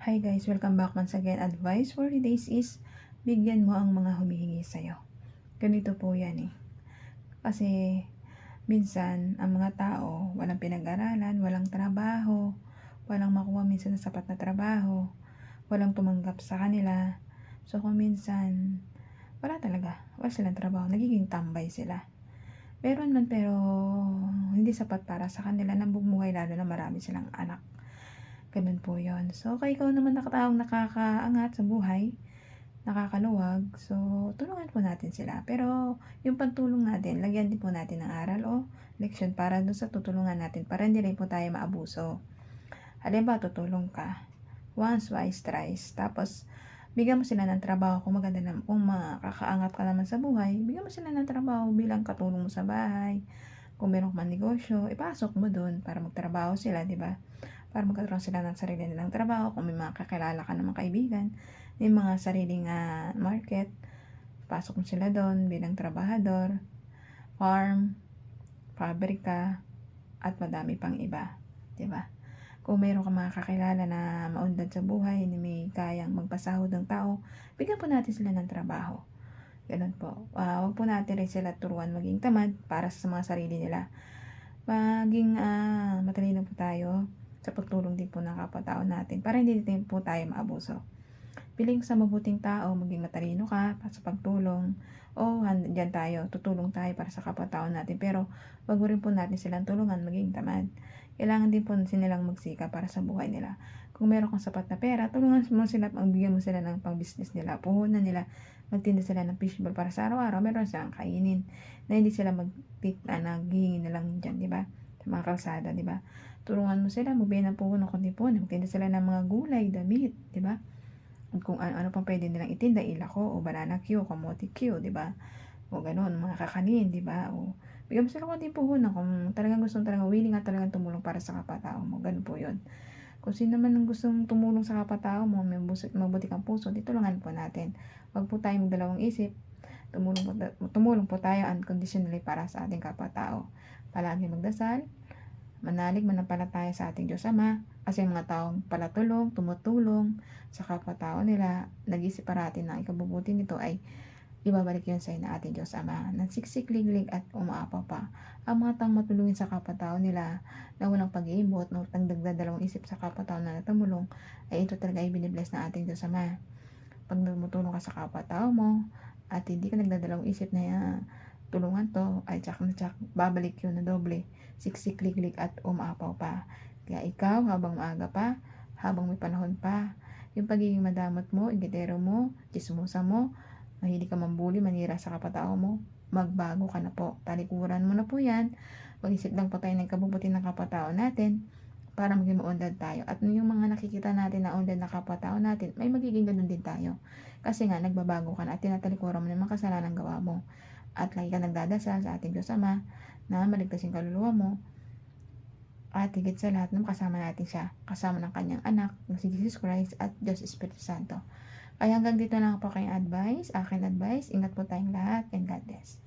Hi guys, welcome back once again. Advice for today's is bigyan mo ang mga humihingi sa'yo. Ganito po yan eh. Kasi minsan ang mga tao walang pinag-aralan, walang trabaho, walang makuha minsan na sapat na trabaho, walang tumanggap sa kanila. So kung minsan wala talaga, wala silang trabaho, nagiging tambay sila. Meron man pero hindi sapat para sa kanila na bumuhay lalo na marami silang anak. Ganun po yun. So, kung ikaw naman nakataong nakakaangat sa buhay, nakakaluwag, so, tulungan po natin sila. Pero, yung pagtulong natin, lagyan din po natin ng aral o leksyon para doon sa tutulungan natin para hindi rin po tayo maabuso. Halimbawa, tutulong ka. Once, twice, thrice. Tapos, bigyan mo sila ng trabaho kung maganda na, kung makakaangat ka naman sa buhay, bigyan mo sila ng trabaho bilang katulong mo sa bahay. Kung meron kang negosyo, ipasok mo doon para magtrabaho sila, di ba? Para magkaroon sila ng sarili nilang trabaho. Kung may mga kakilala ka ng mga kaibigan, may mga sariling market, pasok mo sila doon bilang trabahador, farm, pabrika, at madami pang iba. Diba? Kung mayroon ka mga kakilala na maunlad sa buhay, na may kayang magpasahod ng tao, bigyan po natin sila ng trabaho. Ganun po. Huwag po natin rin sila turuan maging tamad para sa mga sarili nila. Maging matalino po tayo sa pagtulong din po ng kapwa-tao natin para hindi din po tayo maabuso. Piling sa mabuting tao, maging matalino ka sa pagtulong. O dyan tayo, tutulong tayo para sa kapwa-tao natin. Pero wag mo rin po natin silang tulungan maging tamad. Kailangan din po silang magsika para sa buhay nila. Kung meron kang sapat na pera, tulungan mo sila, magbigyan mo sila ng pang-business nila, puhunan nila, magtinda sila ng fishbowl para sa araw-araw, meron silang kainin na hindi sila naghihingi na lang dyan, di ba? Sa mga kalsada, di ba? Tulungan mo sila, magbigay ng puhunan, kundi po, magtinda sila ng mga gulay, damit, di ba? Kung ano pang pwede nilang itinda, ilako, o banana Q, kamote Q, di ba? O gano'n, mga kakanin, di ba? O bigyan mo sila konting puhunan kung talagang talagang willing at talagang tumulong para sa kapwa-tao mo. Ganun po yun. Kung sino man ang gustong tumulong sa kapwa-tao mo, may mabuti kang puso, di tulungan po natin. Huwag po tayong magdalawang isip. Tumulong po tayo unconditionally para sa ating kapwa-tao. Palagi magdasal, manalig manampalataya sa ating Diyos Ama, kasi mga taong tumutulong sa kapwa-tao nila, nag-isip parati ng ikabubuti nito ay ibabalik yun sa na ating Diyos Ama, nagsiksik-liglig at umaapaw pa. Ang mga taong matulungin sa kapwa-tao nila na walang pag-iibot, no, nagdagdadalawang isip sa kapwa-tao na natumulong, ay ito talaga ay binibless na ating Diyos Ama. Pag tumutulong ka sa kapwa-tao mo, at hindi ka nagdadalawang isip na tulungan to, ay tsak na tsak, babalik yun na doble, siksik-liglig at umaapaw pa. Kaya ikaw, habang maaga pa, habang may panahon pa, yung pagiging madamot mo, ingitero mo, chismosa mo, mahilig ka mambuli, manira sa kapwa-tao mo, magbago ka na po. Talikuran mo na po yan. Mag-isip lang po tayo ng kabubuti ng kapwa-tao natin para maging maunlad tayo. At yung mga nakikita natin na unlad na kapwa-tao natin, may magiging ganun din tayo. Kasi nga, nagbabago ka na at tinatalikuran mo ng mga kasalanan gawa mo. At lagi ka nagdadasal sa ating Diyos Ama na maligtas yung kaluluwa mo. At higit sa lahat, kasama natin siya, kasama ng kanyang anak, si Jesus Christ at Diyos Espiritu Santo. Kaya hanggang dito lang po kayong advice, akin advice. Ingat po tayong lahat and God bless.